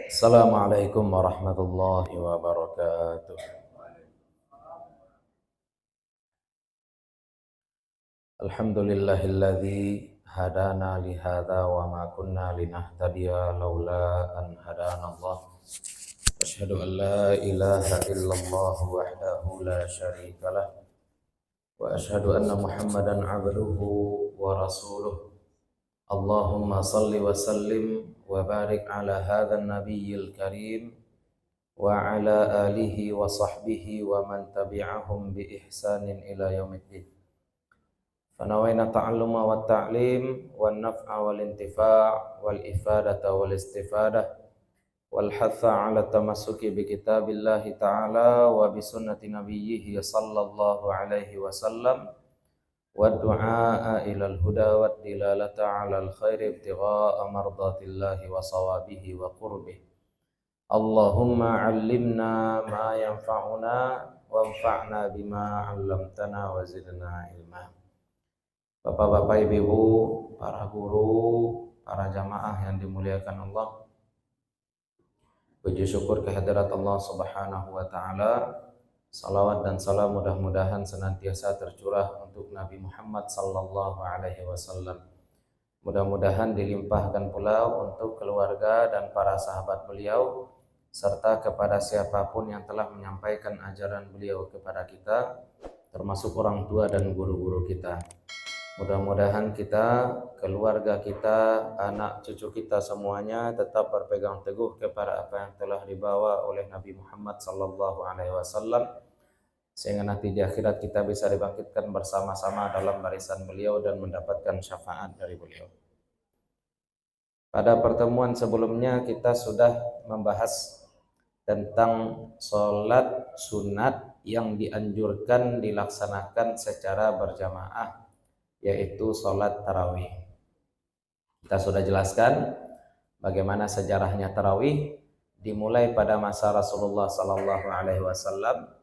Assalamualaikum warahmatullahi wabarakatuh. Alhamdulillahilladzi hadana li hadza wa ma kunna linahtadiya laula an hadanallah. Asyhadu an la ilaha illallah wahdahu la syarikalah wa asyhadu anna Muhammadan abduhu wa rasuluh. Allahumma salli wa sallim wa barik ala hadzal nabiyyil karim wa ala alihi wa sahbihi wa man tabi'ahum bi ihsanin ila yaumiddin. Fanawaina ta'alluma wa ta'lim wa naf'a wal intifa' wal ifadata wal istifadah wal hatha ala tamassuki bi kitabillahi ta'ala wa bi sunnati nabiyhi sallallahu alaihi wasallam wa du'a ila al-huda wa dilalata ala al-khairi ibtigha'a mardatillahi wa sawabihi wa qurbihi. Allahumma 'allimna ma yanfa'una wanfa'na bima 'allamtana wa zidna ilma. Bapak-bapak, ibu-ibu, para guru, para jamaah yang dimuliakan Allah, puji syukur kehadirat Allah Subhanahu wa taala. Salawat dan salam mudah-mudahan senantiasa tercurah untuk Nabi Muhammad sallallahu alaihi wasallam. Mudah-mudahan dilimpahkan pula untuk keluarga dan para sahabat beliau serta kepada siapapun yang telah menyampaikan ajaran beliau kepada kita, termasuk orang tua dan guru-guru kita. Mudah-mudahan kita, keluarga kita, anak cucu kita semuanya tetap berpegang teguh kepada apa yang telah dibawa oleh Nabi Muhammad sallallahu alaihi wasallam, sehingga nanti di akhirat kita bisa dibangkitkan bersama-sama dalam barisan beliau dan mendapatkan syafaat dari beliau. Pada pertemuan sebelumnya kita sudah membahas tentang sholat sunat yang dianjurkan dilaksanakan secara berjamaah, yaitu sholat tarawih. Kita sudah jelaskan bagaimana sejarahnya tarawih, dimulai pada masa Rasulullah sallallahu alaihi wasallam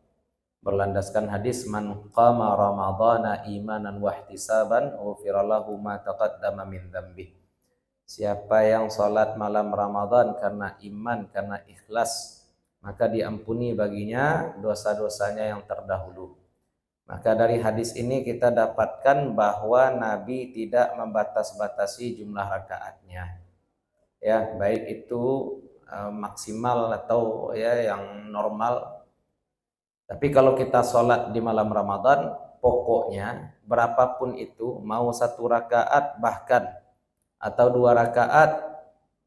berlandaskan hadis man qama ramadhana imanan wa ihtisaban ghufira lahu ma taqaddama min dzambi. Siapa yang sholat malam Ramadan karena iman, karena ikhlas, maka diampuni baginya dosa-dosanya yang terdahulu. Maka dari hadis ini kita dapatkan bahwa Nabi tidak membatas-batasi jumlah rakaatnya. Ya, baik itu maksimal atau ya yang normal. Tapi kalau kita sholat di malam Ramadan, pokoknya berapapun itu, mau 1 rakaat bahkan atau 2 rakaat,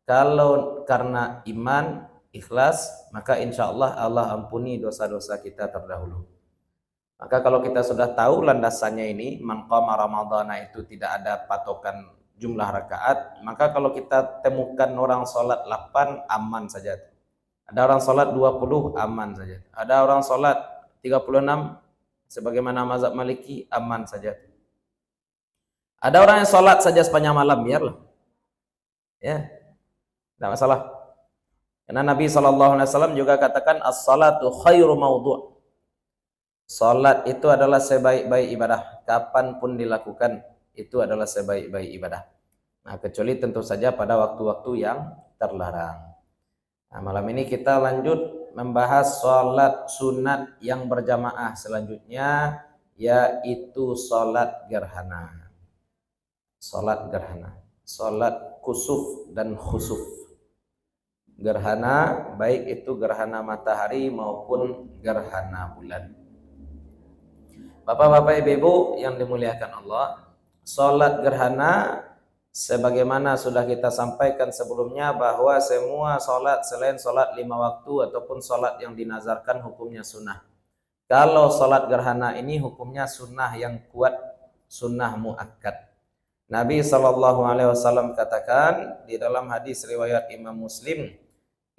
kalau karena iman, ikhlas, maka insya Allah Allah ampuni dosa-dosa kita terdahulu. Maka kalau kita sudah tahu landasannya ini, man qama ramadhana itu tidak ada patokan jumlah rakaat, maka kalau kita temukan orang sholat 8, aman saja. Ada orang sholat 20, aman saja. Ada orang sholat 36, sebagaimana mazhab Maliki, aman saja. Ada orang yang sholat saja sepanjang malam, biarlah. Ya, tidak masalah. Karena Nabi SAW juga katakan as-salatu khairu maudhu'. Salat itu adalah sebaik-baik ibadah. Kapanpun dilakukan, itu adalah sebaik-baik ibadah. Nah, kecuali tentu saja pada waktu-waktu yang terlarang. Nah, malam ini kita lanjut membahas salat sunat yang berjamaah selanjutnya, yaitu salat gerhana. Salat gerhana. Salat kusuf dan khusuf. Gerhana, baik itu gerhana matahari maupun gerhana bulan. Bapak-bapak, ibu-ibu yang dimuliakan Allah, salat gerhana sebagaimana sudah kita sampaikan sebelumnya bahwa semua salat selain salat 5 waktu ataupun salat yang dinazarkan hukumnya sunnah. Kalau salat gerhana ini hukumnya sunnah yang kuat, sunnah muakkad. Nabi SAW katakan di dalam hadis riwayat Imam Muslim,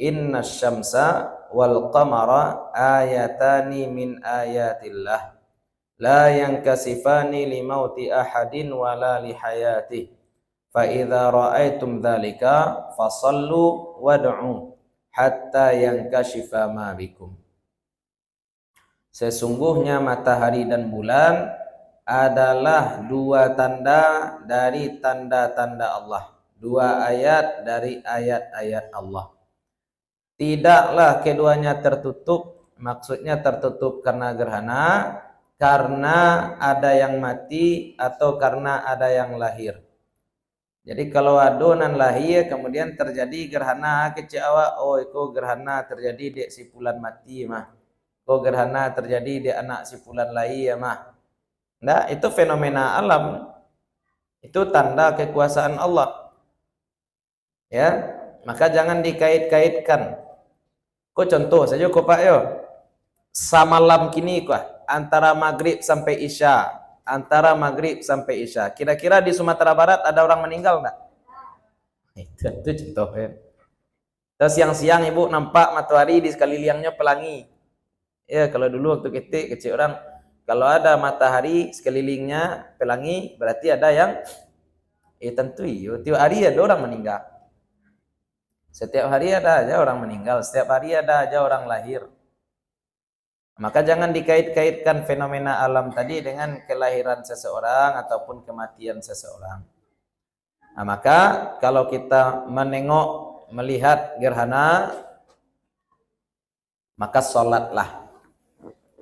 inna syamsa wal qamara ayatani min ayatillah la yankasifani limauti ahadin wala lihayatih fa idza ra'aitum dzalika fasallu wad'u hatta yankashifa ma bikum. Sesungguhnya matahari dan bulan adalah 2 tanda dari tanda-tanda Allah, 2 ayat dari ayat-ayat Allah. Tidaklah keduanya tertutup, maksudnya tertutup karena gerhana, karena ada yang mati atau karena ada yang lahir. Jadi kalau adonan lahir kemudian terjadi gerhana kecil awak, oh itu gerhana terjadi di si fulan mati mah. Oh gerhana terjadi di anak si fulan lahir mah. Nah, itu fenomena alam. Itu tanda kekuasaan Allah. Ya, maka jangan dikait-kaitkan. Kok contoh saja kok Pak yo. Samalam kini kok antara maghrib sampai isya, antara maghrib sampai isya. Kira-kira di Sumatera Barat ada orang meninggal enggak? Itu contoh ya. Terus siang-siang ibu nampak matahari di sekelilingnya pelangi. Ya kalau dulu waktu kecil orang kalau ada matahari sekelilingnya pelangi berarti ada yang tentu tiap hari ada orang meninggal. Setiap hari ada aja orang meninggal, setiap hari ada aja orang lahir. Maka jangan dikait-kaitkan fenomena alam tadi dengan kelahiran seseorang ataupun kematian seseorang. Nah, maka kalau kita melihat gerhana, maka sholatlah.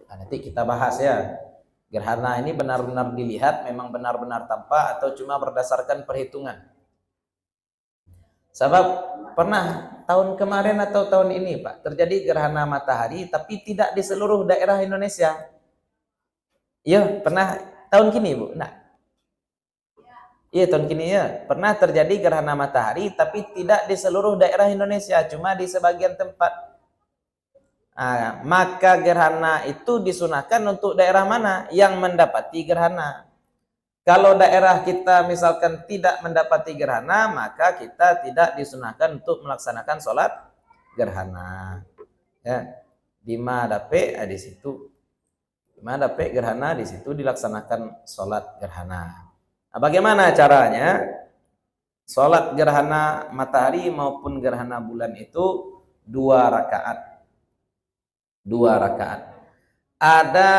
Nah, nanti kita bahas ya. Gerhana ini benar-benar dilihat, memang benar-benar tampak atau cuma berdasarkan perhitungan. Sebab pernah tahun kemarin atau tahun ini Pak, terjadi gerhana matahari tapi tidak di seluruh daerah Indonesia. Iya, pernah tahun kini Bu? Nah. Iya, tahun kini ya. Pernah terjadi gerhana matahari tapi tidak di seluruh daerah Indonesia, cuma di sebagian tempat. Nah, maka gerhana itu disunahkan untuk daerah mana yang mendapati gerhana. Kalau daerah kita misalkan tidak mendapati gerhana, maka kita tidak disunahkan untuk melaksanakan sholat gerhana. Ya, di madape di situ, di madape gerhana di situ dilaksanakan sholat gerhana. Nah, bagaimana caranya? Sholat gerhana matahari maupun gerhana bulan itu 2 rakaat. 2 rakaat. Ada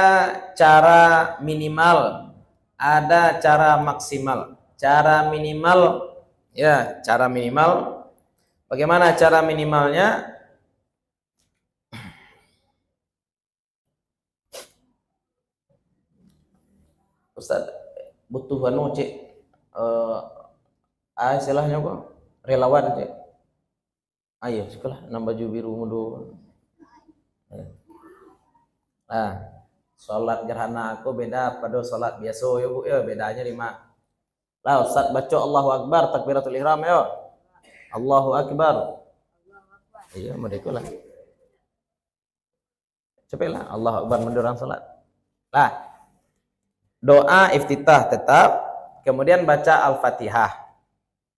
cara minimal, ada cara maksimal. Cara minimal ya, cara minimal. Bagaimana cara minimalnya? Ustaz butuh cek istilahnya kok relawan cek. Ayo sekolah nambah baju biru mudo. Nah, sholat gerhana aku beda pada sholat biasa ya Bu ya, bedanya 5. Lah Ustaz baca Allahu Akbar takbiratul ihram ya. Allahu Akbar. Iya mereka lah. Cepatlah Allahu Akbar mendorong sholat. Lah doa iftitah tetap, kemudian baca Al-Fatihah.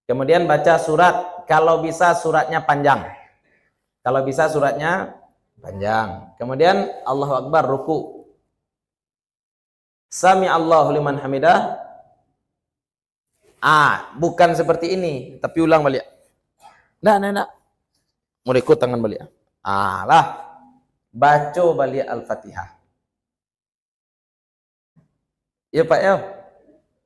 Kemudian baca surat, kalau bisa suratnya panjang. Kalau bisa suratnya panjang. Kemudian Allahu Akbar ruku. Sami Allahu liman hamidah. Bukan seperti ini, tapi ulang balik. Nah. Mau ikut tangan balik. Lah. Baca balik Al-Fatihah. Ya Pak ya.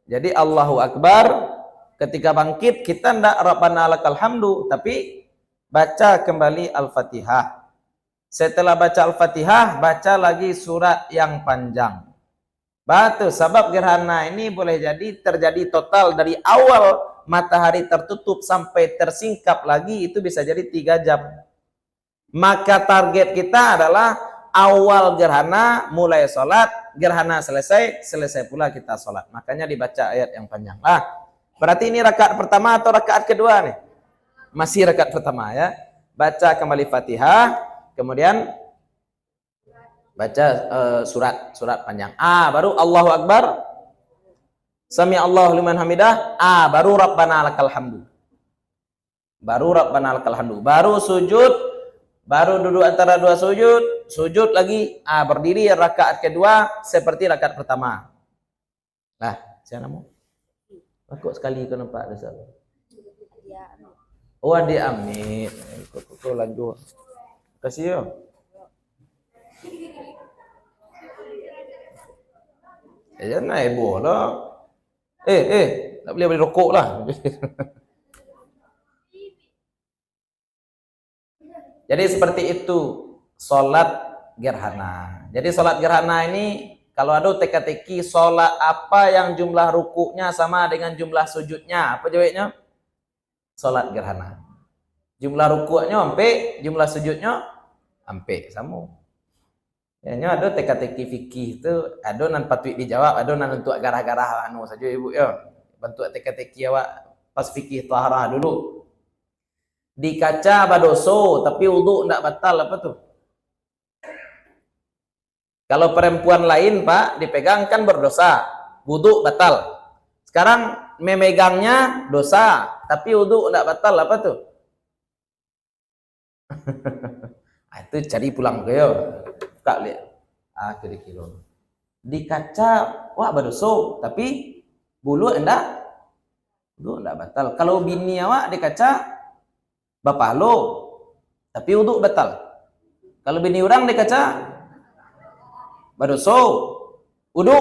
Jadi Allahu Akbar ketika bangkit kita ndak Rabbana lakal hamdu, tapi baca kembali Al-Fatihah. Setelah baca Al-Fatihah, baca lagi surat yang panjang. Batu sebab gerhana ini boleh jadi terjadi total dari awal matahari tertutup sampai tersingkap lagi itu bisa jadi 3 jam. Maka target kita adalah awal gerhana mulai sholat, gerhana selesai pula kita sholat. Makanya dibaca ayat yang panjang. Berarti ini rakaat pertama atau rakaat kedua nih? Masih rakaat pertama ya. Baca kembali Fatihah, kemudian baca surat panjang. Baru Allahu Akbar. Sami Allahu liman hamidah. Baru Rabbana lakal hamdu. Baru Rabbana lakal hamdu. Baru sujud, baru duduk antara 2 sujud lagi, berdiri rakaat kedua seperti rakaat pertama. Nah, saya mau. Aku sekali ke nampak dosa. Oh, adik amit. Kok lanjut. Kasih yo. Jangan naik bola. Tak boleh beli rokok lah. Jadi seperti itu sholat gerhana. Jadi sholat gerhana ini kalau ada teka-teki sholat apa yang jumlah rukuknya sama dengan jumlah sujudnya, apa jawabnya? Sholat gerhana. Jumlah rukuknya sampai, jumlah sujudnya sampai sama. Ya, ada teka-teki fikih itu, ada nan patut dijawab, ada nan untuk garah-garah anu saja ibu ya. Bentuk teka-teki awak pas fikih taharah dulu. Di kaca badoso tapi wudu ndak batal apa tuh? Kalau perempuan lain Pak dipegang kan berdosa, wudu batal. Sekarang memegangnya dosa, tapi wudu ndak batal apa tuh? Itu cari pulang ke yo. Kak lihat. Kira-kira. Di kaca wah badoso, tapi bulu enggak batal. Kalau bini awak di kaca bapak lo, tapi wudu batal. Kalau bini orang di kaca badoso, wudu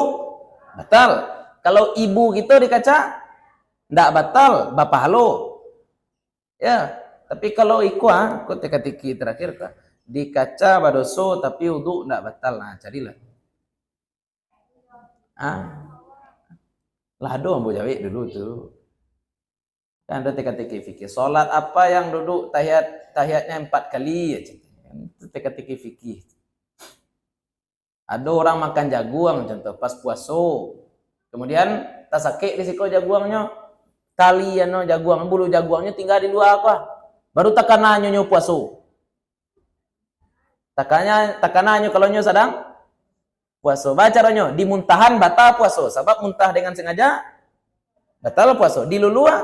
batal. Kalau ibu kita di kaca ndak batal, bapak lo. Ya, tapi kalau ikut teka-teki terakhir di kaca badoso tapi wudu ndak batal. Nah, carilah. Lah do ambo jawab dulu tuh. Kan ada teka-teki fikih. Salat apa yang duduk tahiyatnya 4 kali aja. Itu teka-teki fikih. Ada orang makan jagung contoh pas puasa. Kemudian tak sakit di siko jaguangnya. Tali anu jaguang, bulu jaguangnya tinggal di luar apa? Baru takanannya nyo puasa. Takanannya kalau nyo sedang puasa. Baca ronyo, di muntahan batal puasa. Sebab muntah dengan sengaja batal puasa. Di lulua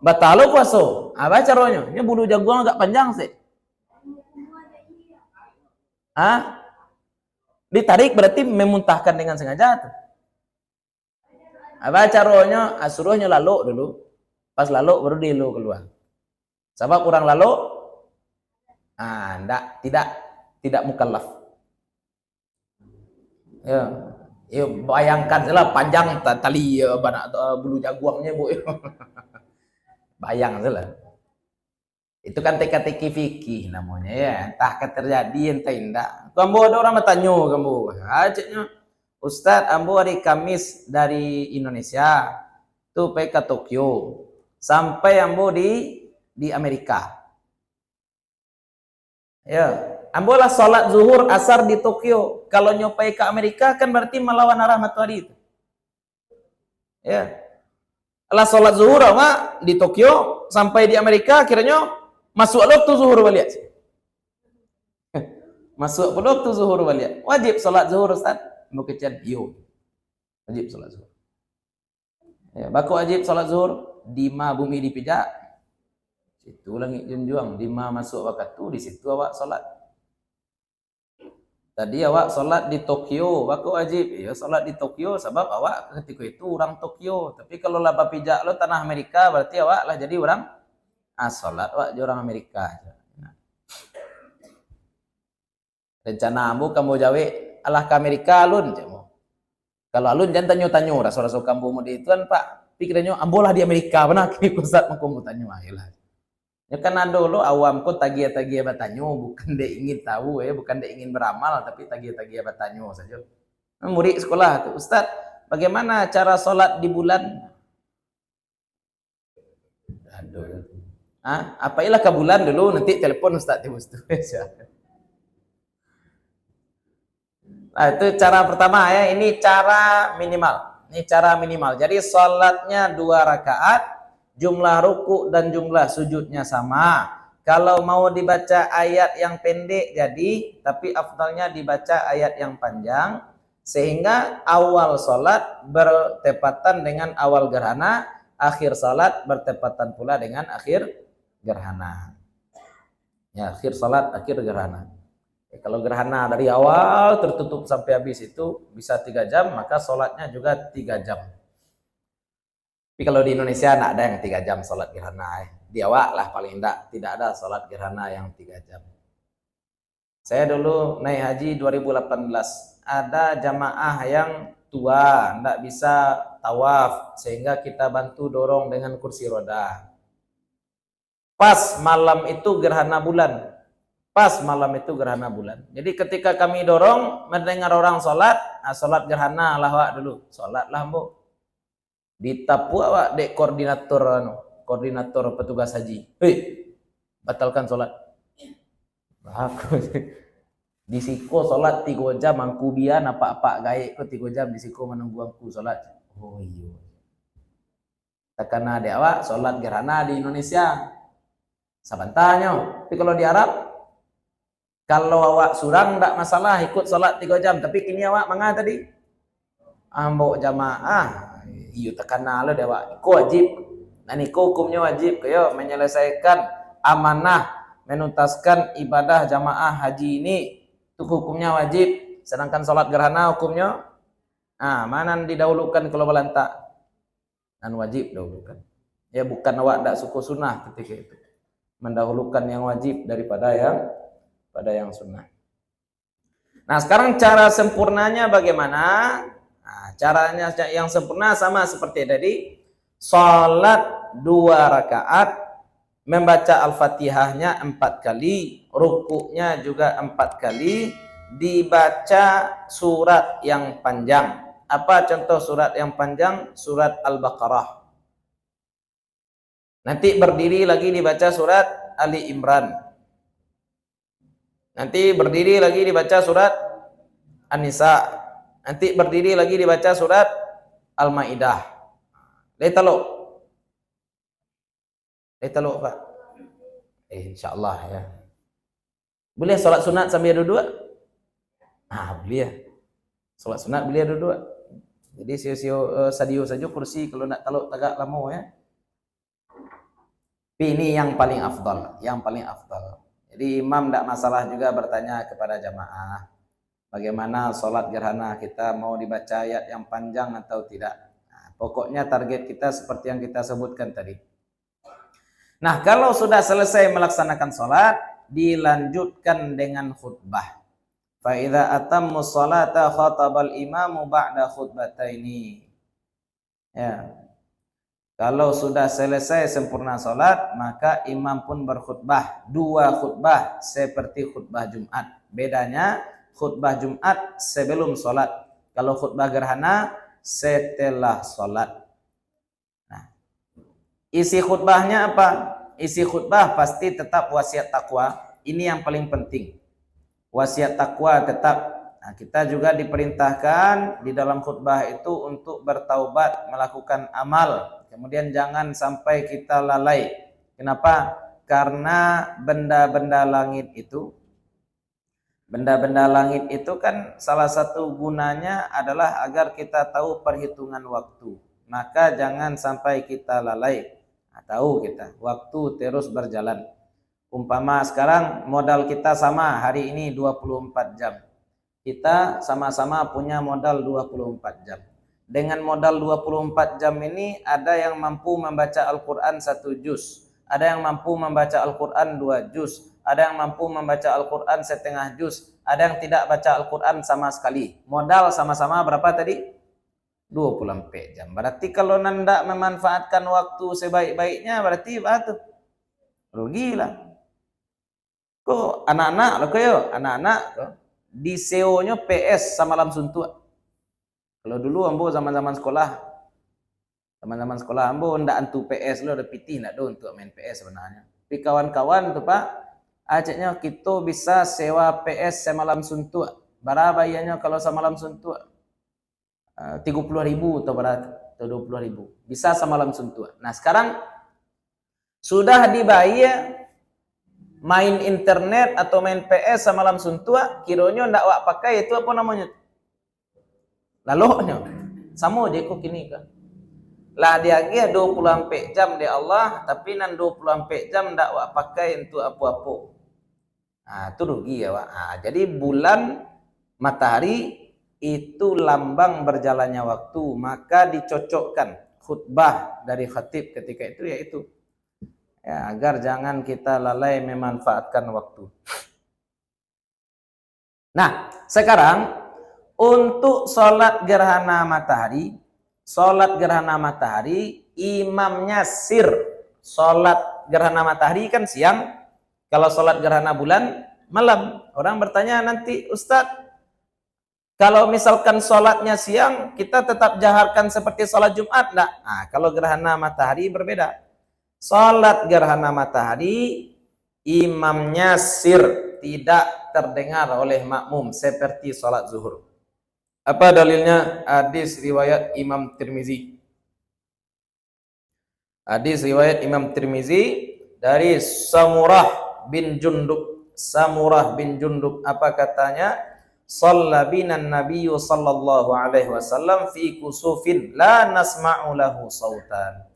batal puasa. Baca ronyo, ini bulu jaguang agak panjang sih. Ditarik berarti memuntahkan dengan sengaja tuh. Baca ronyo, suruhnya lalu dulu. Pas lalu baru dilu keluar. Sebab kurang lalu tidak mukallaf. Ya, bayangkan salah panjang tali bulu jaguangnya bu. Bayang salah. Itu kan teka-teki fikih namanya ya. Entah terjadi entah tidak. Kamu ada orang bertanya kamu. Ajaknya Ustadz, ambo hari Kamis dari Indonesia tuh pergi ke Tokyo. Sampai ambo di Amerika. Ya, ambolah sholat zuhur asar di Tokyo. Kalau nyopai ke Amerika kan berarti melawan arah matahari itu. Ya. Lah sholat zuhur ama di Tokyo sampai di Amerika akhirnya masuk waktu zuhur balik. Masuk waktu zuhur balik. Wajib sholat zuhur Ustaz. Mau kecian yo. Wajib sholat zuhur. Ya, baku wajib sholat zuhur di ma bumi dipijak. Situ langit junjung, di ma masuk waktu di situ awak sholat. Tadi awak sholat di Tokyo, baku wajib ya sholat di Tokyo sebab awak ketika itu orang Tokyo. Tapi kalau lah pijak lo tanah Amerika berarti awak lah jadi orang sholat awak jadi orang Amerika. Rencana ambu kamu jawe alah ke Amerika alun jamu. Kalau alun jangan tanya-tanya rasa-rasa kamu mau di itu kan Pak. Pikirannya ambolah di Amerika benar kini kusat mengkumu tanya ayolah. Ya kan ada lo awam kok tagih-tagih bertanya bukan dia ingin tahu ya, bukan dia ingin beramal tapi tagih-tagih bertanya saja. Murid sekolah tuh, Ustaz, bagaimana cara sholat di bulan? Aduh. Apailah ke bulan dulu nanti telepon Ustaz di Mustu. Nah, itu cara pertama ya, ini cara minimal. Ini cara minimal. Jadi sholatnya 2 rakaat, jumlah ruku dan jumlah sujudnya sama. Kalau mau dibaca ayat yang pendek jadi, tapi afdalnya dibaca ayat yang panjang sehingga awal sholat bertepatan dengan awal gerhana, akhir sholat bertepatan pula dengan akhir gerhana. Ya, akhir sholat, akhir gerhana. Ya, kalau gerhana dari awal tertutup sampai habis itu bisa 3 jam, maka sholatnya juga 3 jam. Tapi kalau di Indonesia tidak ada yang 3 jam sholat gerhana. Di awak lah paling tidak ada sholat gerhana yang 3 jam. Saya dulu naik haji 2018. Ada jamaah yang tua, tidak bisa tawaf. Sehingga kita bantu dorong dengan kursi roda. Pas malam itu gerhana bulan. Pas malam itu gerhana bulan. Jadi ketika kami dorong mendengar orang sholat, sholat gerhana lah wak dulu. Sholat lah bu. Ditapu awak dek koordinator petugas haji. Hei, batalkan sholat. Bagus. Disiko sholat 3 jam, angku biar apa-apa gaik ko 3 jam disiko menunggu angku sholat. Oh iya. Takkan ada awak sholat gerhana di Indonesia. Sabantanya. Tapi kalau di Arab, kalau awak surang tak masalah ikut sholat 3 jam. Tapi kini awak mangga tadi? Ambok jamaah. Iyo takana lo dewa. Ko wajib. Nah ko hukumnya wajib. Kaya menyelesaikan amanah, menuntaskan ibadah jamaah haji ini. Itu hukumnya wajib. Sedangkan sholat gerhana hukumnya mana didahulukan kalau belantak? Dan wajib dahulukan. Ya bukan awak tak suku sunnah ketika itu. Mendahulukan yang wajib daripada yang sunnah. Nah sekarang cara sempurnanya bagaimana? Nah, caranya yang sempurna sama seperti tadi. Salat 2 rakaat, membaca Al-Fatihahnya 4 kali, rukuknya juga 4 kali, dibaca surat yang panjang. Apa contoh surat yang panjang? Surat Al-Baqarah. Nanti berdiri lagi dibaca surat Ali Imran. Nanti berdiri lagi dibaca surat An-Nisa. Nanti berdiri lagi dibaca surat Al-Maidah. Letalo Pak. Insyaallah ya. Boleh sholat sunat sambil dua-dua? Boleh ya. Sholat sunat boleh dua-dua. Jadi sio-sio sadio saja kursi kalau nak taluk tagak lama ya. Tapi ini yang paling afdal, Jadi imam tidak masalah juga bertanya kepada jamaah, bagaimana sholat gerhana kita, mau dibaca ayat yang panjang atau tidak. Nah, pokoknya target kita seperti yang kita sebutkan tadi. Nah, kalau sudah selesai melaksanakan sholat, dilanjutkan dengan khutbah. Fa idza atammu sholata khatabal imamu ba'da khutbataini. Ya. Kalau sudah selesai sempurna sholat, maka imam pun berkhutbah. 2 khutbah seperti khutbah Jumat. Bedanya khutbah Jumat sebelum sholat. Kalau khutbah gerhana setelah sholat. Nah, isi khutbahnya apa? Isi khutbah pasti tetap wasiat takwa. Ini yang paling penting. Wasiat takwa tetap. Nah, kita juga diperintahkan di dalam khutbah itu untuk bertaubat, melakukan amal. Kemudian jangan sampai kita lalai. Kenapa? Karena benda-benda langit itu kan salah satu gunanya adalah agar kita tahu perhitungan waktu. Maka jangan sampai kita lalai. Nah, tahu kita, waktu terus berjalan. Umpama sekarang modal kita sama, hari ini 24 jam. Kita sama-sama punya modal 24 jam. Dengan modal 24 jam ini ada yang mampu membaca Al-Quran 1 juz, ada yang mampu membaca Al-Quran 2 juz, ada yang mampu membaca Al-Quran setengah juz, ada yang tidak baca Al-Quran sama sekali. Modal sama-sama berapa tadi? 24 jam. Berarti kalau nanda memanfaatkan waktu sebaik-baiknya berarti batu rugilah. Kok anak-anak lo kayo, anak-anak di SEO-nya PS samalam suntuk. Kalau dulu ambo zaman-zaman sekolah ambo ndak antu PS lo, ada PT ndak do untuk main PS sebenarnya. Tapi kawan-kawan tuh Pak, aceknya kita bisa sewa PS semalam suntuk. Berapa bayarnya kalau semalam suntuk? 30.000 atau berapa? Atau 20.000. Bisa semalam suntuk. Nah, sekarang sudah dibayar main internet atau main PS semalam suntuk, kiranya ndak wak pakai itu apa namanya? Lalohnya sama je kok kini kan. Lah dia 24 jam di Allah, tapi nan 24 jam ndak wak pakai untuk apa-apa. Nah, itu rugi ya, Wak. Nah, jadi bulan matahari itu lambang berjalannya waktu, maka dicocokkan khutbah dari khatib ketika itu yaitu ya, agar jangan kita lalai memanfaatkan waktu. Nah, sekarang untuk sholat gerhana matahari, imamnya sir, sholat gerhana matahari kan siang, kalau sholat gerhana bulan malam. Orang bertanya nanti, Ustadz, kalau misalkan sholatnya siang, kita tetap jaharkan seperti sholat Jumat enggak? Nah, kalau gerhana matahari berbeda. Sholat gerhana matahari, imamnya sir, tidak terdengar oleh makmum seperti sholat zuhur. Apa dalilnya? Hadis riwayat Imam Tirmizi. Hadis riwayat Imam Tirmizi dari Samurah bin Jundub. Samurah bin Jundub apa katanya? Shalla binan nabiyyu sallallahu alaihi wasallam fi kusufin la nasma'u lahu sautan.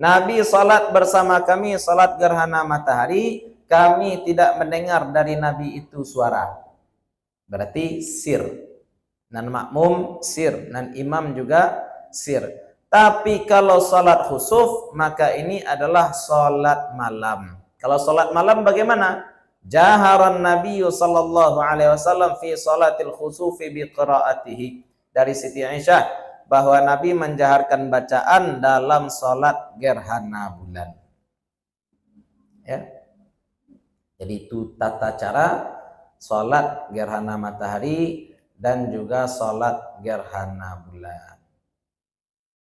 Nabi salat bersama kami salat gerhana matahari, kami tidak mendengar dari Nabi itu suara. Berarti sir. Dan makmum sir, dan imam juga sir. Tapi kalau salat khusuf, maka ini adalah salat malam. Kalau salat malam bagaimana? Jaharan Nabi sallallahu alaihi wasallam fi salatil khusufi bi qiraatihi. Dari Siti Aisyah bahwa Nabi menjaharkan bacaan dalam salat gerhana bulan. Ya. Jadi itu tata cara salat gerhana matahari dan juga salat gerhana bulan.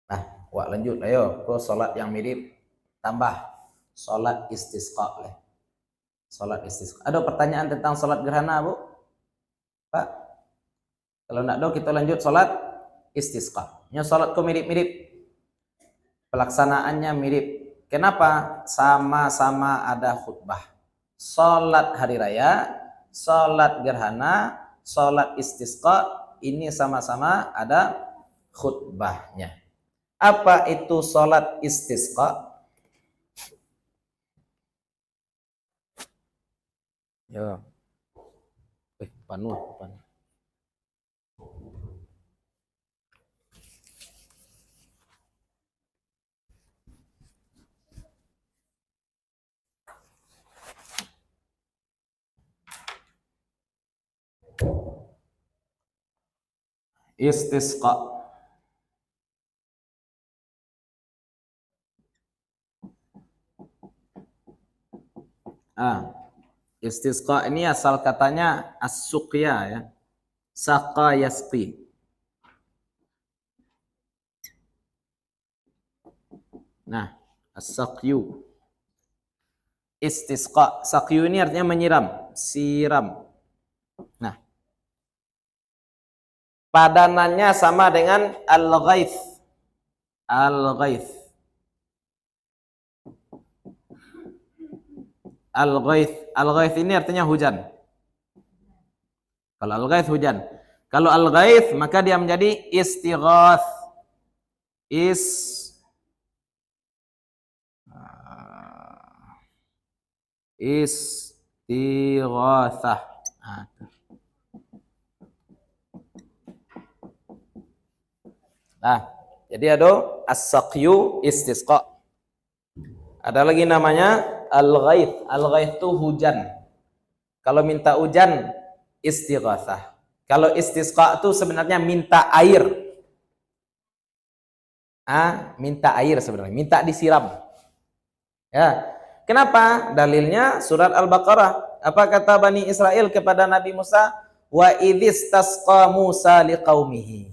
Nah, wak lanjut ayo ke salat yang mirip, tambah salat istisqa leh. Salat istisqa. Ada pertanyaan tentang salat gerhana, Bu? Pak? Kalau enggak ada kita lanjut salat istisqa. Nya salat kok mirip-mirip. Pelaksanaannya mirip. Kenapa? Sama-sama ada khutbah. Salat hari raya, salat gerhana, salat istisqa ini sama-sama ada khutbahnya. Apa itu salat istisqa? Ya. Panuh. Istisqa. Istisqa ini asal katanya as-suqya ya. Saqa yasqi. Nah, as-saqyu. Istisqa. Saqyu ini artinya menyiram, siram. Nah, padanannya sama dengan al-ghaith. Al-ghaith. Al-ghaith. Al-ghaith ini artinya hujan. Kalau al-ghaith hujan. Kalau al-ghaith maka dia menjadi istighath. Istighatsah. Nah, jadi ada as-saqyu istisqa. Ada lagi namanya al-ghaith. Al-ghaith itu hujan. Kalau minta hujan istighatsah. Kalau istisqa itu sebenarnya minta air. Minta air sebenarnya, minta disiram. Ya. Kenapa? Dalilnya surat Al-Baqarah. Apa kata Bani Israel kepada Nabi Musa? Wa idzistasqa Musa liqaumihi.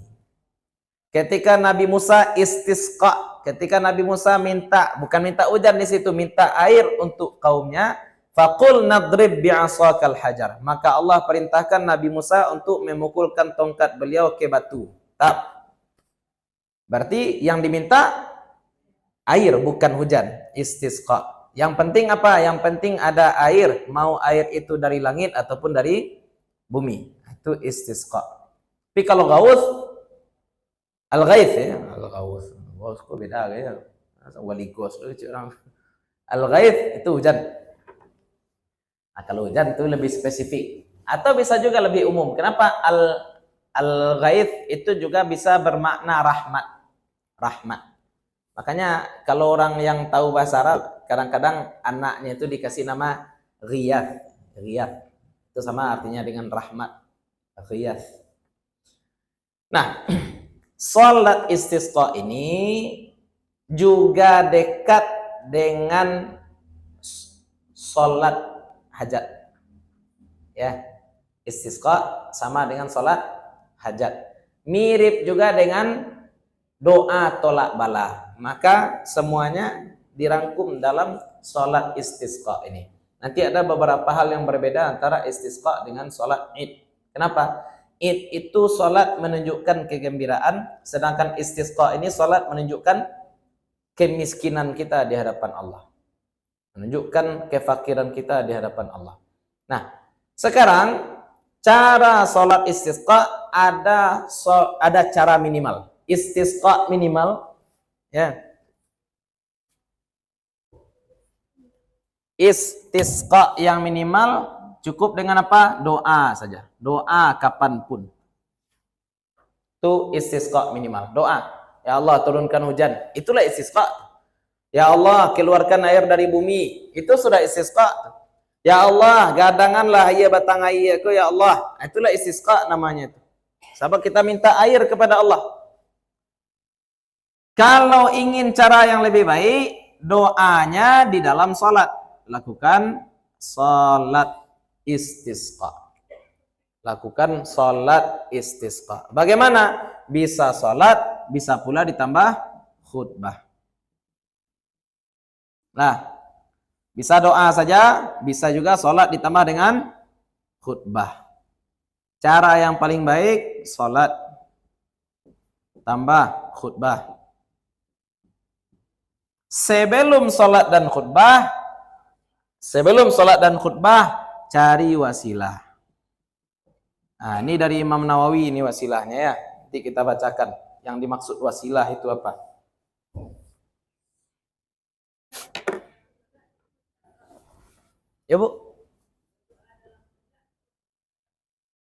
Ketika Nabi Musa istisqa, ketika Nabi Musa minta, bukan minta hujan di situ, minta air untuk kaumnya, faqul nadrib bi'asakal hajar. Maka Allah perintahkan Nabi Musa untuk memukulkan tongkat beliau ke batu. Berarti yang diminta air bukan hujan, istisqa. Yang penting apa? Yang penting ada air, mau air itu dari langit ataupun dari bumi. Itu istisqa. Tapi kalau ghaus, al-ghaith ya, al-ghaus. Ghaus kok beda ya. Wali ghaus itu orang. Al-ghaith itu hujan. Nah, kalau hujan itu lebih spesifik atau bisa juga lebih umum. Kenapa? Al-ghaith itu juga bisa bermakna rahmat. Rahmat. Makanya kalau orang yang tahu bahasa Arab, kadang-kadang anaknya itu dikasih nama Ghiyath. Ghiyath. Itu sama artinya dengan rahmat. Ghiyath. Nah, salat istisqa ini juga dekat dengan sholat hajat. Ya, istisqa sama dengan sholat hajat. Mirip juga dengan doa tolak bala. Maka semuanya dirangkum dalam sholat istisqa ini. Nanti ada beberapa hal yang berbeda antara istisqa dengan sholat id. Kenapa? Id itu sholat menunjukkan kegembiraan, sedangkan istisqa ini sholat menunjukkan kemiskinan kita di hadapan Allah. Menunjukkan kefakiran kita di hadapan Allah. Nah, sekarang cara sholat istisqa ada cara minimal. Istisqa minimal, ya. Istisqa yang minimal cukup dengan apa? Doa saja. Doa kapanpun. Itu istisqa minimal. Doa. Ya Allah turunkan hujan. Itulah istisqa. Ya Allah keluarkan air dari bumi. Itu sudah istisqa. Ya Allah gadanganlah ia batang air aku ya Allah. Itulah istisqa namanya itu. Sebab kita minta air kepada Allah. Kalau ingin cara yang lebih baik, doanya di dalam salat. Lakukan salat istisqa. Lakukan salat istisqa. Bagaimana? Bisa salat, bisa pula ditambah khutbah. Nah, bisa doa saja, bisa juga salat ditambah dengan khutbah. Cara yang paling baik salat tambah khutbah. Sebelum salat dan khutbah, cari wasilah. Nah, ini dari Imam Nawawi ini wasilahnya ya. Nanti kita bacakan yang dimaksud wasilah itu apa. Ya Bu.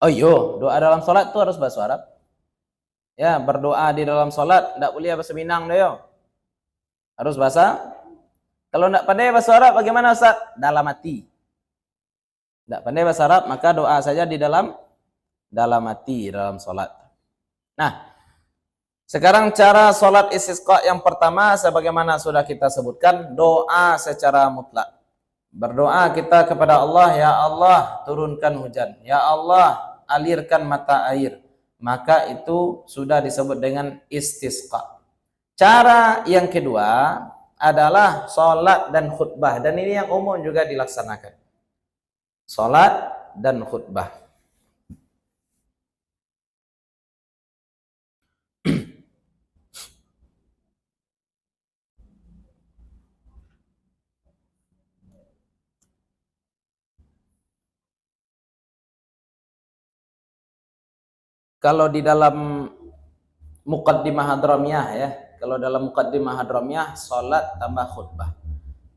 Oh iya, doa dalam sholat itu harus bahasa Arab. Ya, berdoa di dalam sholat tidak boleh bahasa Minang deh yo. Harus bahasa. Kalau tidak pandai bahasa Arab bagaimana Ustaz? Dalam hati. Tidak pandai bahasa Arab maka doa saja di dalam hati dalam sholat. Nah, sekarang cara sholat istisqa yang pertama sebagaimana sudah kita sebutkan, doa secara mutlak. Berdoa kita kepada Allah, ya Allah turunkan hujan, ya Allah alirkan mata air. Maka itu sudah disebut dengan istisqa. Cara yang kedua adalah sholat dan khutbah. Dan ini yang umum juga dilaksanakan. Sholat dan khutbah. Kalau di dalam muqaddimah hadramiyah ya, kalau dalam muqaddimah hadramiyah salat tambah khutbah.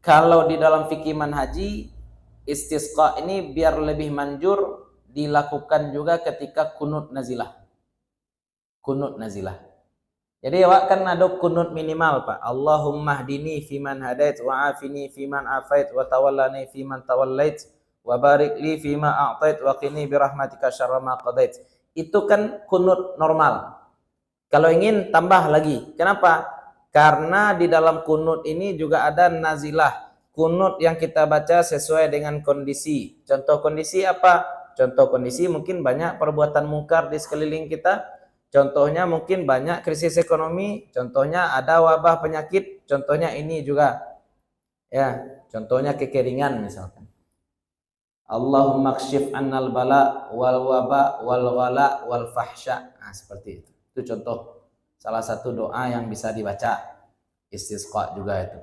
Kalau di dalam fikih manhaji istisqa ini biar lebih manjur dilakukan juga ketika kunut nazilah. Kunut nazilah. Jadi awak kan ada kunut minimal Pak. Allahumma hdini fiman hadait wa afini fiman afait wa tawallani fiman tawallait wa barik li fima a'tait wa qini birahmatika syarra ma qadait. Itu kan kunut normal. Kalau ingin tambah lagi. Kenapa? Karena di dalam kunut ini juga ada nazilah. Kunut yang kita baca sesuai dengan kondisi. Contoh kondisi apa? Contoh kondisi mungkin banyak perbuatan mungkar di sekeliling kita. Contohnya mungkin banyak krisis ekonomi. Contohnya ada wabah penyakit. Contohnya ini juga. Ya, contohnya kekeringan misalkan. Allahumma kshif annal bala wal waba wal ghala wal fahsya. Nah, seperti itu. Itu contoh salah satu doa yang bisa dibaca. Istisqa juga itu.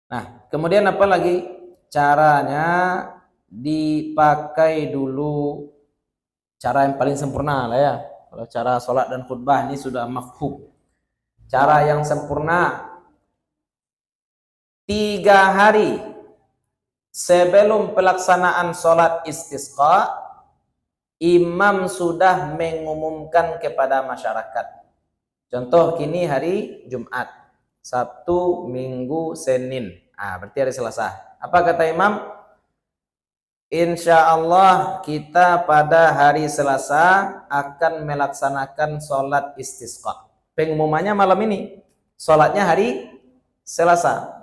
Nah, kemudian apa lagi? Caranya dipakai dulu cara yang paling sempurna lah ya. Kalau cara sholat dan khutbah ini sudah mafhum. Cara yang sempurna 3 hari sebelum pelaksanaan sholat istisqa, imam sudah mengumumkan kepada masyarakat. Contoh kini hari Jumat, Sabtu, Minggu, Senin. Berarti hari Selasa. Apa kata imam? Insya Allah kita pada hari Selasa akan melaksanakan sholat istisqa. Pengumumannya malam ini. Sholatnya hari Selasa.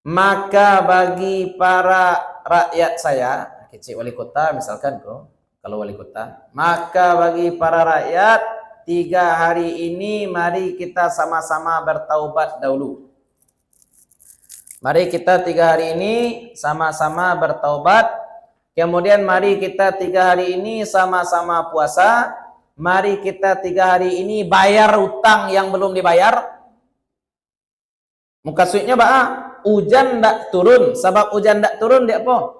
Maka bagi para rakyat saya, kecil wali kota misalkan kalau wali kota, maka bagi para rakyat 3 hari ini mari kita sama-sama bertaubat dahulu. Mari kita 3 hari ini sama-sama bertaubat. Kemudian mari kita 3 hari ini sama-sama puasa. Mari kita 3 hari ini bayar utang yang belum dibayar. Maksudnya hujan ndak turun. Sebab hujan ndak turun dia apa?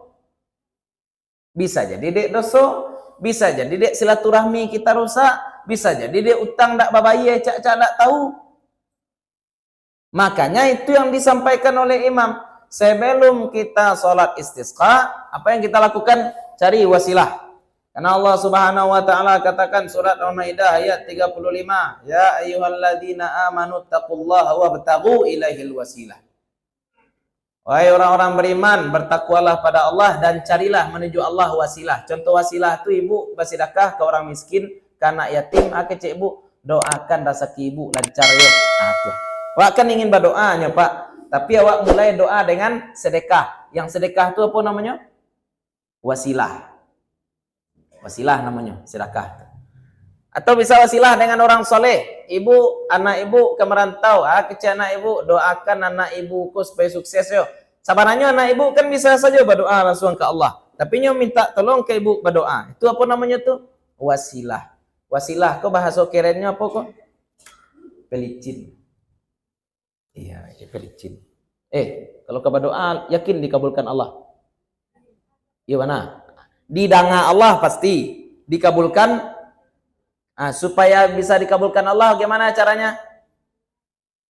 Bisa jadi dek dosa, bisa jadi dek silaturahmi kita rusak, bisa jadi dek utang ndak babayar, cak-cak ndak tahu. Makanya itu yang disampaikan oleh imam. Sebelum kita sholat istisqa, apa yang kita lakukan? Cari wasilah. Karena Allah Subhanahu wa taala katakan surat Al-Maidah ayat 35, ya ayyuhalladzina amanu taqullaha wabtaghu ilaihil wasilah. Wahai orang-orang beriman, bertakwalah pada Allah dan carilah menuju Allah wasilah. Contoh wasilah itu ibu bersedekah ke orang miskin, ke anak yatim, kecik ibu, doakan rezeki ibu lancar ya. Tuh. Awak kan ingin berdoanya Pak, tapi awak mulai doa dengan sedekah. Yang sedekah itu apa namanya? Wasilah. Wasilah namanya, sedekah. Atau bisa wasilah dengan orang soleh. Ibu, anak ibu ke merantau, kecil anak ibu, doakan anak ibuku supaya sukses yo. Sabarnya anak ibu kan bisa saja berdoa langsung ke Allah. Tapi nyo minta tolong ke ibu berdoa. Itu apa namanya tuh? Wasilah. Wasilah, kok bahasa kerennya apa kok? Pelicin. Iya, pelicin. Kalau kau berdoa yakin dikabulkan Allah. Iya mana? Didanga Allah pasti dikabulkan. Supaya bisa dikabulkan Allah gimana caranya?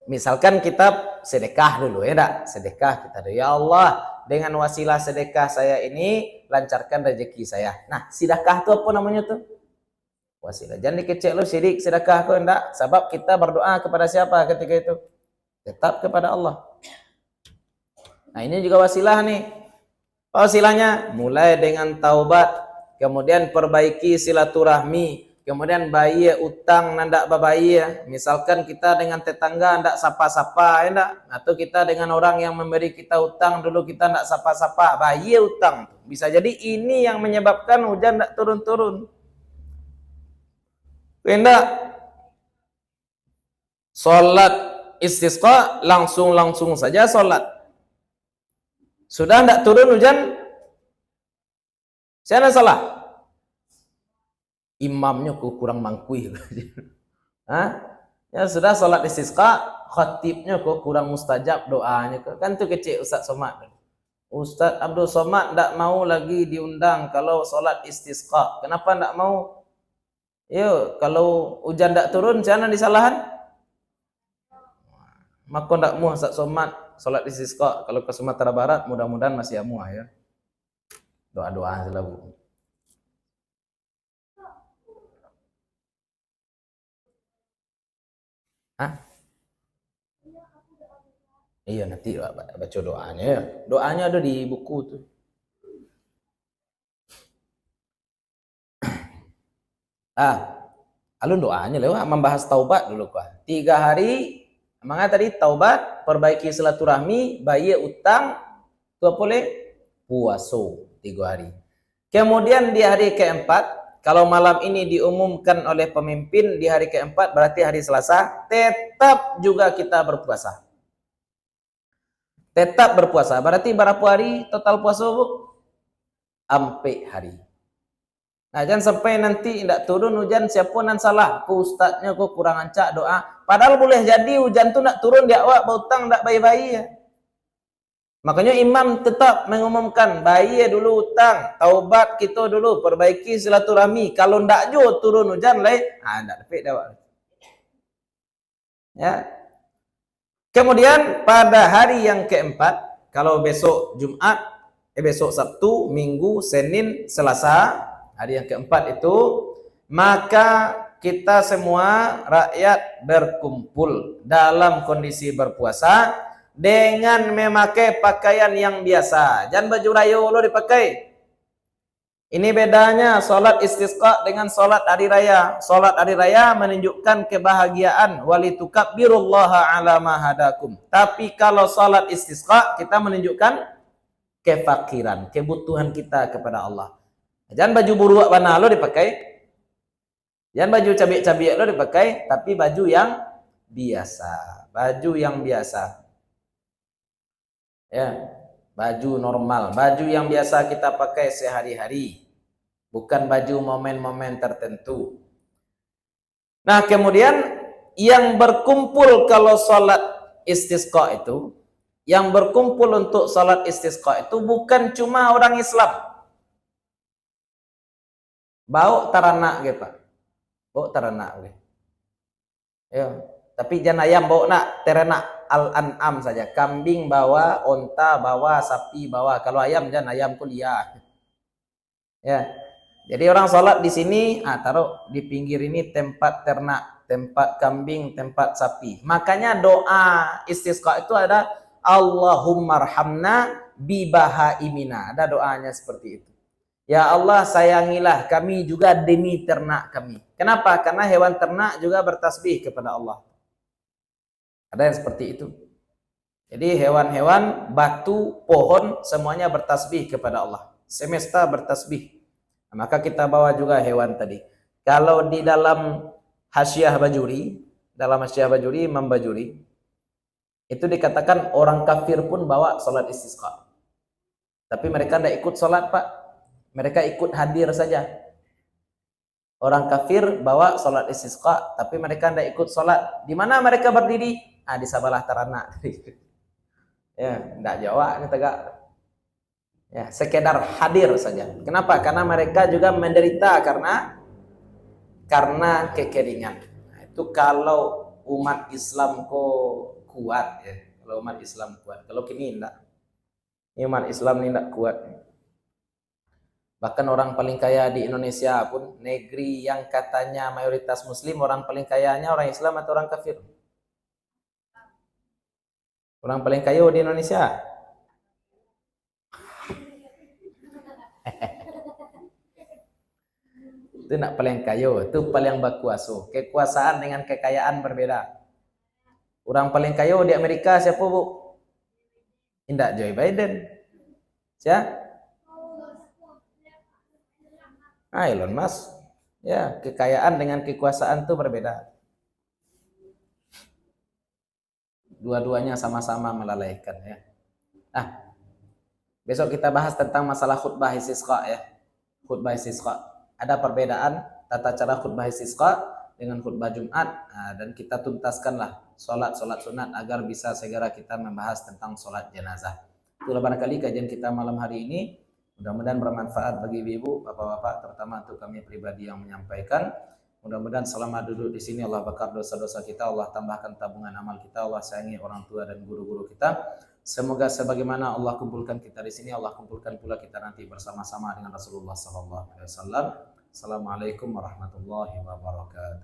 Misalkan kita sedekah dulu ya, sedekah kita dulu. Ya Allah, dengan wasilah sedekah saya ini lancarkan rezeki saya. Nah, sedekah itu apa namanya tuh? Wasilah. Jangan dikecek lu sidik sedekah kok enggak, sebab kita berdoa kepada siapa ketika itu? Tetap kepada Allah. Nah, ini juga wasilah nih. Wasilahnya mulai dengan taubat, kemudian perbaiki silaturahmi, kemudian bayar utang nandak babayar. Misalkan kita dengan tetangga ndak sapa-sapa ya ndak, atau kita dengan orang yang memberi kita utang dulu kita ndak sapa-sapa, bayar utang. Bisa jadi ini yang menyebabkan hujan ndak turun-turun. Enggak salat istisqa langsung saja salat. Sudah tidak turun hujan, siapa salah? Imamnya kurang mangkui. Ya sudah salat istisqa, khatibnya kurang mustajab doanya. Kan itu kecil Ustaz Somad. Ustaz Abdul Somad tidak mau lagi diundang kalau salat istisqa. Kenapa tidak mau? Yo, kalau hujan tidak turun, jangan disalahan. Maka tidak mau Ustaz Somad salat istisqa. Kalau ke Sumatera Barat mudah-mudahan masih amuah ya. Doa-doa selalu. Iya nanti baca doanya ya. Doanya ada di buku tuh. Alun doanya lewat membahas taubat dulu kah. 3 hari maka tadi taubat, perbaiki silaturahmi, bayar utang, itu boleh puasa 3 hari. Kemudian di hari keempat, kalau malam ini diumumkan oleh pemimpin di hari keempat, berarti hari Selasa, tetap juga kita berpuasa. Tetap berpuasa. Berarti berapa hari total puasa, Bu? 4 hari. Nah, jangan sampai nanti tidak turun hujan, siapa nan salah? Ustadznya kok kurang ancak doa. Padahal boleh jadi hujan tu nak turun dia awak berhutang tak bayi-bayi ya. Makanya imam tetap mengumumkan bayar dulu hutang, taubat kita dulu, perbaiki silaturahmi. Kalau ndak jo turun hujan lain, ndak dapat dah. Ya. Kemudian pada hari yang keempat, kalau besok Jumat, besok Sabtu, Minggu, Senin, Selasa, hari yang keempat itu, maka kita semua rakyat berkumpul dalam kondisi berpuasa dengan memakai pakaian yang biasa. Jangan baju rayo lo dipakai. Ini bedanya sholat istisqa dengan sholat hari raya. Sholat hari raya menunjukkan kebahagiaan. Walitukabbirullaha ala ma hadakum. Tapi kalau sholat istisqa kita menunjukkan kefakiran, kebutuhan kita kepada Allah. Jangan baju buruak warna lo dipakai. Jangan baju cabai-cabai lo dipakai, tapi baju yang biasa. Baju yang biasa. Ya. Baju normal, baju yang biasa kita pakai sehari-hari, bukan baju momen-momen tertentu. Nah, kemudian yang berkumpul kalau sholat istisqa itu, yang berkumpul untuk sholat istisqa itu bukan cuma orang Islam. Bau taranak gitu, Pak. Bau taranak gitu. Ya, tapi jangan ayam bau nak terenak. Al-an'am saja, kambing bawa, onta bawa, sapi bawa. Kalau ayam jangan, ayam kuliah. Ya, jadi orang sholat di sini, taruh di pinggir ini tempat ternak, tempat kambing, tempat sapi. Makanya doa istisqa itu ada Allahumma arhamna bi bahaimina. Ada doanya seperti itu. Ya Allah, sayangilah kami juga demi ternak kami. Kenapa? Karena hewan ternak juga bertasbih kepada Allah. Ada yang seperti itu. Jadi hewan-hewan, batu, pohon, semuanya bertasbih kepada Allah. Semesta bertasbih. Nah, maka kita bawa juga hewan tadi. Kalau di dalam Hasyiah Bajuri, Imam Bajuri, itu dikatakan orang kafir pun bawa sholat istisqa. Tapi mereka tidak ikut sholat, Pak. Mereka ikut hadir saja. Orang kafir bawa sholat istisqa, tapi mereka tidak ikut sholat. Di mana mereka berdiri? Di sebelah teranak. Ya, tidak Jawa ini tegak. Ya, sekedar hadir saja. Kenapa? Karena mereka juga menderita karena kekeringan. Nah, itu kalau umat Islam kok kuat ya. Kalau umat Islam kuat. Kalau kini tidak. Umat Islam ini tidak kuat. Bahkan orang paling kaya di Indonesia pun, negeri yang katanya mayoritas Muslim, orang paling kayanya orang Islam atau orang kafir? Orang paling kaya di Indonesia. Itu nak paling kaya, itu paling berkuasa. Kekuasaan dengan kekayaan berbeda. Orang paling kaya di Amerika siapa, Bu? Tidak Joe Biden. Siapa? Elon Musk. Ya, kekayaan dengan kekuasaan itu berbeda. Dua-duanya sama-sama melalaikan ya. Besok kita bahas tentang masalah khutbah istisqa ya. Khutbah istisqa. Ada perbedaan tata cara khutbah istisqa dengan khutbah Jumat, dan kita tuntaskanlah sholat sunat agar bisa segera kita membahas tentang sholat jenazah. Itulah barangkali kajian kita malam hari ini. Mudah-mudahan bermanfaat bagi ibu, bapak-bapak, terutama untuk kami pribadi yang menyampaikan. Mudah-mudahan selama duduk di sini Allah bakar dosa-dosa kita, Allah tambahkan tabungan amal kita, Allah sayangi orang tua dan guru-guru kita. Semoga sebagaimana Allah kumpulkan kita di sini, Allah kumpulkan pula kita nanti bersama-sama dengan Rasulullah sallallahu alaihi wasallam. Assalamualaikum warahmatullahi wabarakatuh.